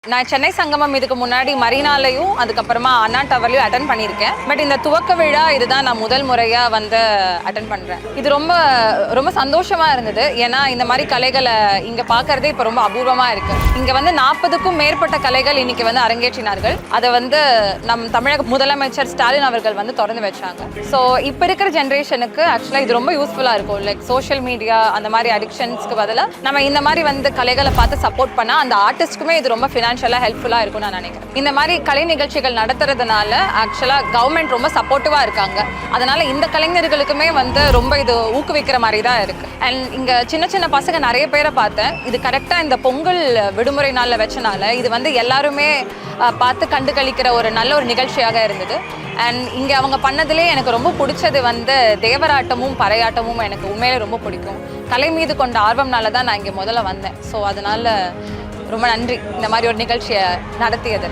நான் சென்னை சங்கமம் இதுக்கு முன்னாடி மரீனாலையும் அதுக்கப்புறமா அண்ணா டவர்லையும் அட்டன் பண்ணியிருக்கேன். பட் இந்த துவக்க விழா இதுதான் நான் முதல் முறையாக வந்து அட்டன் பண்ணுறேன். இது ரொம்ப ரொம்ப சந்தோஷமாக இருந்தது. ஏன்னா இந்த மாதிரி கலைகளை இங்கே பார்க்குறதே இப்போ ரொம்ப அபூர்வமாக இருக்குது. இங்கே வந்து 40க்கும் மேற்பட்ட கலைகள் இன்னைக்கு வந்து அரங்கேற்றினார்கள். அதை வந்து நம் தமிழக முதலமைச்சர் ஸ்டாலின் அவர்கள் வந்து திறந்து வச்சாங்க. ஸோ இப்போ இருக்கிற ஜென்ரேஷனுக்கு ஆக்சுவலாக இது ரொம்ப யூஸ்ஃபுல்லாக இருக்கும். லைக் சோஷியல் மீடியா அந்த மாதிரி அடிக்ஷன்ஸ்க்கு பதிலாக நம்ம இந்த மாதிரி வந்து கலைகளை பார்த்து சப்போர்ட் பண்ணால் அந்த ஆர்டிஸ்ட்டுக்குமே இது ரொம்ப ஃபினான்ஷியலாக ஹெல்ப்ஃபுல்லாக இருக்கும் நான் நினைக்கிறேன். இந்த மாதிரி கலை நிகழ்ச்சிகள் நடத்துறதுனால ஆக்சுவலாக கவர்மெண்ட் ரொம்ப சப்போர்ட்டிவாக இருக்காங்க. அதனால இந்த கலைஞர்களுக்குமே வந்து ரொம்ப இது ஊக்குவிக்கிற மாதிரி தான் இருக்குது. அண்ட் இங்கே சின்ன சின்ன பசங்க நிறைய பேரை பார்த்தேன். இது கரெக்டாக இந்த பொங்கல் விடுமுறை நாளில் வச்சனால இது வந்து எல்லாருமே பார்த்து கண்டு கழிக்கிற ஒரு நல்ல ஒரு நிகழ்ச்சியாக இருந்தது. அண்ட் இங்கே அவங்க பண்ணதுலே எனக்கு ரொம்ப பிடிச்சது வந்து தேவராட்டமும் பறையாட்டமும் எனக்கு உண்மையிலே ரொம்ப பிடிக்கும். கலை மீது கொண்ட ஆர்வம்னால தான் நான் இங்கே முதல்ல வந்தேன். ஸோ அதனால் ரொம்ப நன்றி இந்த மாதிரி ஒரு நிகழ்ச்சியை நடத்தியது.